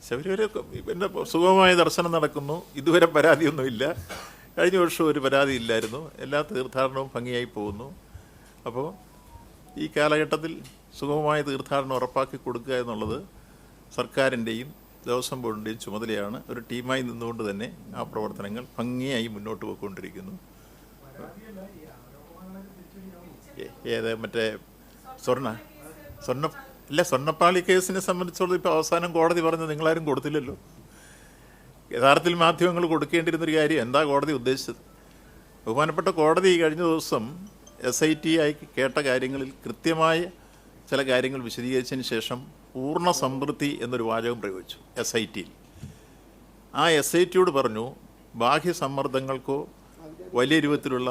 ശബരിമല പിന്നെ സുഗമമായ ദർശനം നടക്കുന്നു. ഇതുവരെ പരാതിയൊന്നുമില്ല. കഴിഞ്ഞ വർഷം ഒരു പരാതി ഇല്ലായിരുന്നു. എല്ലാ തീർത്ഥാടനവും ഭംഗിയായി പോകുന്നു. അപ്പോൾ ഈ കാലഘട്ടത്തിൽ സുഗമമായ തീർത്ഥാടനം ഉറപ്പാക്കി കൊടുക്കുക എന്നുള്ളത് സർക്കാരിൻ്റെയും ദേവസ്വം ബോർഡിൻ്റെയും ചുമതലയാണ്. ഒരു ടീമായി നിന്നുകൊണ്ട് തന്നെ ആ പ്രവർത്തനങ്ങൾ ഭംഗിയായി മുന്നോട്ട് പോയിക്കൊണ്ടിരിക്കുന്നു. ഏത് മറ്റേ സ്വർണ്ണപ്പാളി കേസിനെ സംബന്ധിച്ചുള്ളത് ഇപ്പോൾ അവസാനം കോടതി പറഞ്ഞത് നിങ്ങളാരും കൊടുത്തില്ലല്ലോ. യഥാർത്ഥത്തിൽ മാധ്യമങ്ങൾ കൊടുക്കേണ്ടിരുന്നൊരു കാര്യം എന്താ കോടതി ഉദ്ദേശിച്ചത്? ബഹുമാനപ്പെട്ട കോടതി കഴിഞ്ഞ ദിവസം SIT ആയി കേട്ട കാര്യങ്ങളിൽ കൃത്യമായ ചില കാര്യങ്ങൾ വിശദീകരിച്ചതിന് ശേഷം പൂർണ്ണ സംതൃപ്തി എന്നൊരു വാചകം പ്രയോഗിച്ചു SITയിൽ. ആ SITയോട് പറഞ്ഞു, ബാഹ്യ സമ്മർദ്ദങ്ങൾക്കോ വലിയ രൂപത്തിലുള്ള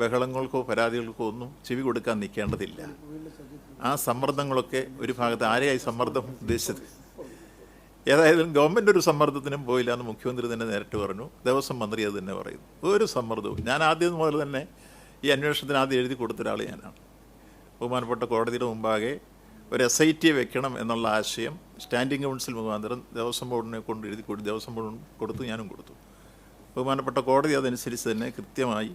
ബഹളങ്ങൾക്കോ പരാതികൾക്കോ ഒന്നും ചെവി കൊടുക്കാൻ നിൽക്കേണ്ടതില്ല. ആ സമ്മർദ്ദങ്ങളൊക്കെ ഒരു ഭാഗത്ത് ആരെയായി സമ്മർദ്ദം ഉദ്ദേശിച്ചത്? ഏതായാലും ഗവൺമെൻറ് ഒരു സമ്മർദ്ദത്തിനും പോയില്ല എന്ന് മുഖ്യമന്ത്രി തന്നെ നേരിട്ട് പറഞ്ഞു. ദേവസ്വം മന്ത്രി അത് തന്നെ പറയുന്നു. ഒരു സമ്മർദ്ദവും. ഞാൻ ആദ്യം മുതൽ തന്നെ ഈ അന്വേഷണത്തിന് ആദ്യം എഴുതി കൊടുത്തൊരാൾ ഞാനാണ്. ബഹുമാനപ്പെട്ട കോടതിയുടെ മുമ്പാകെ ഒരു SIT വെക്കണം എന്നുള്ള ആശയം സ്റ്റാൻഡിംഗ് കൗൺസിൽ മുഖാന്തരം ദേവസ്വം ബോർഡിനെ കൊണ്ട് എഴുതി കൊടുത്തു. ദേവസ്വം ബോർഡ് കൊടുത്തു, ഞാനും കൊടുത്തു. ബഹുമാനപ്പെട്ട കോടതി അതനുസരിച്ച് തന്നെ കൃത്യമായി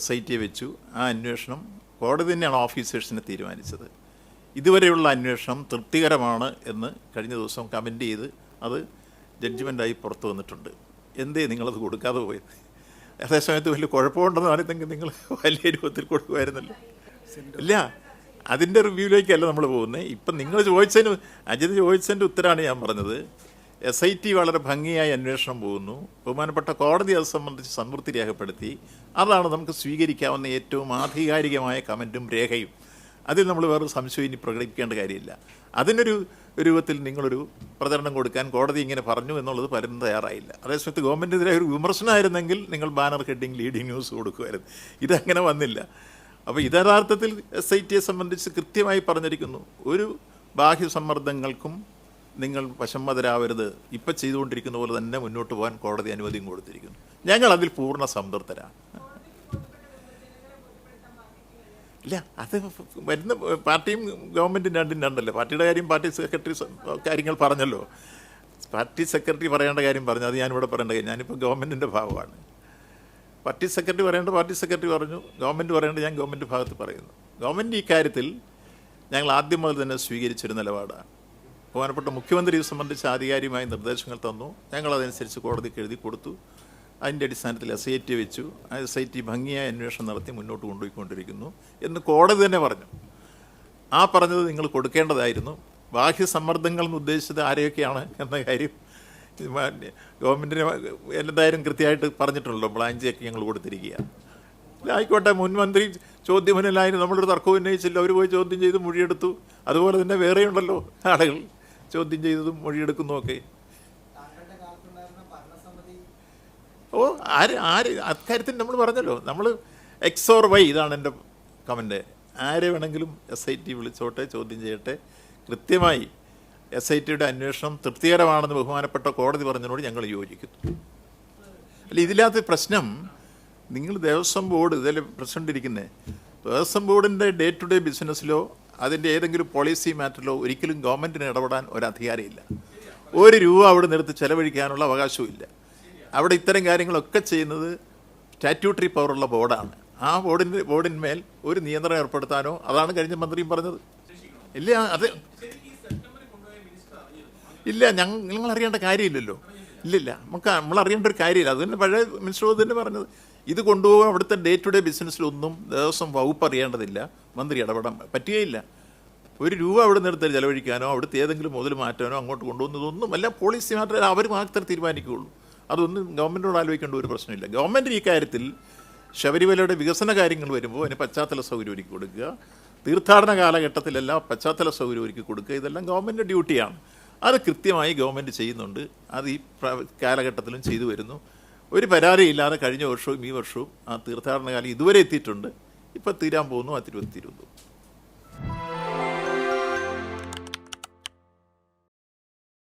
SIT വെച്ചു. ആ അന്വേഷണം കോടതി തന്നെയാണ് ഓഫീസേഴ്സിനെ തീരുമാനിച്ചത്. ഇതുവരെയുള്ള അന്വേഷണം തൃപ്തികരമാണ് എന്ന് കഴിഞ്ഞ ദിവസം കമൻ്റ് ചെയ്ത് അത് ജഡ്ജ്മെൻ്റായി പുറത്തു വന്നിട്ടുണ്ട്. എന്തേ നിങ്ങളത് കൊടുക്കാതെ പോയത്? അതേസമയത്ത് വലിയ കുഴപ്പമുണ്ടെന്ന് പറയുന്നെങ്കിൽ നിങ്ങൾ വലിയ രൂപത്തിൽ കൊടുക്കുമായിരുന്നല്ലോ. ഇല്ല, അതിൻ്റെ റിവ്യൂവിലേക്കല്ല നമ്മൾ പോകുന്നത്. ഇപ്പം നിങ്ങൾ ചോദിച്ചതിന് അജിത് ചോദിച്ചതിൻ്റെ ഉത്തരമാണ് ഞാൻ പറഞ്ഞത്. SIT വളരെ ഭംഗിയായി അന്വേഷണം പോകുന്നു. ബഹുമാനപ്പെട്ട കോടതി അത് സംബന്ധിച്ച് സംതൃപ്തി രേഖപ്പെടുത്തി. അതാണ് നമുക്ക് സ്വീകരിക്കാവുന്ന ഏറ്റവും ആധികാരികമായ കമൻറ്റും രേഖയും. അതിൽ നമ്മൾ വേറെ സംശയം ഇനി പ്രകടിപ്പിക്കേണ്ട കാര്യമില്ല. അതിനൊരു രൂപത്തിൽ നിങ്ങളൊരു പ്രചരണം കൊടുക്കാൻ കോടതി ഇങ്ങനെ പറഞ്ഞു എന്നുള്ളത് പലരും തയ്യാറായില്ല. അതേസമയത്ത് ഗവൺമെൻറ്റിനെതിരെ ഒരു വിമർശനമായിരുന്നെങ്കിൽ നിങ്ങൾ ബാനർ ഹെഡിങ് ലീഡിങ് ന്യൂസ് കൊടുക്കുമായിരുന്നു. ഇതങ്ങനെ വന്നില്ല. അപ്പോൾ യഥാർത്ഥത്തിൽ SITയെ സംബന്ധിച്ച് കൃത്യമായി പറഞ്ഞിരിക്കുന്നു. ഒരു ബാഹ്യ സമ്മർദ്ദങ്ങൾക്കും നിങ്ങൾ വശംവദരാവരുത്. ഇപ്പം ചെയ്തുകൊണ്ടിരിക്കുന്ന പോലെ തന്നെ മുന്നോട്ട് പോകാൻ കോടതി അനുമതിയും കൊടുത്തിരിക്കുന്നു. ഞങ്ങൾ അതിൽ പൂർണ്ണ സംതൃപ്തരാണ്. ഇല്ല, അത് വരുന്ന പാർട്ടിയും ഗവൺമെൻറ്റും രണ്ടും രണ്ടല്ലേ. പാർട്ടിയുടെ കാര്യം പാർട്ടി സെക്രട്ടറി കാര്യങ്ങൾ പറഞ്ഞല്ലോ. പാർട്ടി സെക്രട്ടറി പറയേണ്ട കാര്യം പറഞ്ഞു. അത് ഞാനിവിടെ പറയേണ്ട കാര്യം. ഞാനിപ്പോൾ ഗവൺമെൻറ്റിൻ്റെ ഭാഗമാണ്. പാർട്ടി സെക്രട്ടറി പറയേണ്ട പാർട്ടി സെക്രട്ടറി പറഞ്ഞു, ഗവൺമെൻറ് പറയേണ്ട ഞാൻ ഗവൺമെൻറ് ഭാഗത്ത് പറയുന്നു. ഗവൺമെൻറ് ഈ കാര്യത്തിൽ ഞങ്ങൾ ആദ്യം മുതൽ തന്നെ സ്വീകരിച്ചൊരു നിലപാടാണ്. ബഹുമാനപ്പെട്ട മുഖ്യമന്ത്രി സംബന്ധിച്ച് ആധികാരികമായ നിർദ്ദേശങ്ങൾ തന്നു. ഞങ്ങളതനുസരിച്ച് കോടതിക്ക് എഴുതി കൊടുത്തു. അതിൻ്റെ അടിസ്ഥാനത്തിൽ SIT വെച്ചു. ആ SIT ഭംഗിയായ അന്വേഷണം നടത്തി മുന്നോട്ട് കൊണ്ടുപോയിക്കൊണ്ടിരിക്കുന്നു എന്ന് കോടതി തന്നെ പറഞ്ഞു. ആ പറഞ്ഞത് നിങ്ങൾ കൊടുക്കേണ്ടതായിരുന്നു. ബാഹ്യ സമ്മർദ്ദങ്ങൾ എന്ന് ഉദ്ദേശിച്ചത് ആരെയൊക്കെയാണ് എന്ന കാര്യം ഗവൺമെൻറ്റിന് എന്തായാലും കൃത്യമായിട്ട് പറഞ്ഞിട്ടുണ്ടല്ലോ. ബ്ലാഞ്ചൊക്കെ ഞങ്ങൾ കൊടുത്തിരിക്കുക. ആയിക്കോട്ടെ, മുൻമന്ത്രി ചോദ്യമുന്നിലായിരുന്നു. നമ്മളൊരു തർക്കവും ഉന്നയിച്ചില്ല. അവർ പോയി ചോദ്യം ചെയ്ത് മൊഴിയെടുത്തു. അതുപോലെ തന്നെ വേറെയുണ്ടല്ലോ ആളുകൾ ചോദ്യം ചെയ്തതും മൊഴിയെടുക്കുന്നതൊക്കെ. അക്കാര്യത്തിൽ നമ്മൾ പറഞ്ഞല്ലോ, നമ്മൾ X or Y, ഇതാണ് എൻ്റെ കമൻറ്റ്. ആരെ വേണമെങ്കിലും SIT വിളിച്ചോട്ടെ, ചോദ്യം ചെയ്യട്ടെ. കൃത്യമായി SITയുടെ അന്വേഷണം തൃപ്തികരമാണെന്ന് ബഹുമാനപ്പെട്ട കോടതി പറഞ്ഞതിനോട് ഞങ്ങൾ യോജിക്കുന്നു. അല്ല, ഇതിനകത്ത് പ്രശ്നം നിങ്ങൾ ദേവസ്വം ബോർഡ് ഇതിൽ പ്രസിഡന്റ് ഇരിക്കുന്നത്, ദേവസ്വം ബോർഡിൻ്റെ ഡേ ടു ഡേ ബിസിനസ്സിലോ അതിൻ്റെ ഏതെങ്കിലും പോളിസി മാറ്ററിലോ ഒരിക്കലും ഗവൺമെൻറ്റിന് ഇടപെടാൻ ഒരധികാരമില്ല. ഒരു രൂപ അവിടെ നിർത്തി ചെലവഴിക്കാനുള്ള അവകാശവും ഇല്ല. അവിടെ ഇത്തരം കാര്യങ്ങളൊക്കെ ചെയ്യുന്നത് സ്റ്റാറ്റ്യൂട്ടറി പവറുള്ള ബോർഡാണ്. ആ ബോർഡിന്മേൽ ഒരു നിയന്ത്രണം ഏർപ്പെടുത്താനോ, അതാണ് കഴിഞ്ഞ മന്ത്രിയും പറഞ്ഞത്. ഇല്ല, അത് ഇല്ല, നിങ്ങൾ അറിയേണ്ട കാര്യമില്ലല്ലോ. ഇല്ലില്ല, നമ്മൾ അറിയേണ്ട ഒരു കാര്യമില്ല. അത് തന്നെ പഴയ മിനിസ്റ്റർ തന്നെ പറഞ്ഞത്. ഇത് കൊണ്ടുപോകാൻ അവിടുത്തെ ഡേ ടു ഡേ ബിസിനസ്സിലൊന്നും ദേവസ്വം വകുപ്പ് അറിയേണ്ടതില്ല, മന്ത്രി ഇടപെടാൻ പറ്റുകയില്ല. ഒരു രൂപ അവിടെ നിർത്തി ചെലവഴിക്കാനോ അവിടുത്തെ ഏതെങ്കിലും മുതൽ മാറ്റാനോ അങ്ങോട്ട് കൊണ്ടുപോകുന്നതൊന്നും അല്ല. പോളിസി മാത്രമേ അവർ മാത്രമേ തീരുമാനിക്കുകയുള്ളൂ. അതൊന്നും ഗവൺമെൻറ്റിനോട് ആലോചിക്കേണ്ട ഒരു പ്രശ്നമില്ല. ഗവൺമെൻറ് ഈ കാര്യത്തിൽ ശബരിമലയുടെ വികസന കാര്യങ്ങൾ വരുമ്പോൾ അതിന് പശ്ചാത്തല സൗകര്യം ഒരുക്കി കൊടുക്കുക, തീർത്ഥാടന കാലഘട്ടത്തിലെല്ലാം പശ്ചാത്തല സൗകര്യം ഒരുക്കി കൊടുക്കുക, ഇതെല്ലാം ഗവൺമെൻറ് ഡ്യൂട്ടിയാണ്. അത് കൃത്യമായി ഗവൺമെൻറ് ചെയ്യുന്നുണ്ട്. അത് ഈ കാലഘട്ടത്തിലും ചെയ്തു വരുന്നു. ഒരു പരാതിയില്ലാതെ കഴിഞ്ഞ വർഷവും ഈ വർഷവും ആ തീർത്ഥാടന കാലം ഇതുവരെ എത്തിയിട്ടുണ്ട്. ഇപ്പം തീരാൻ പോകുന്നു. ആ തിരുവനന്തപുരം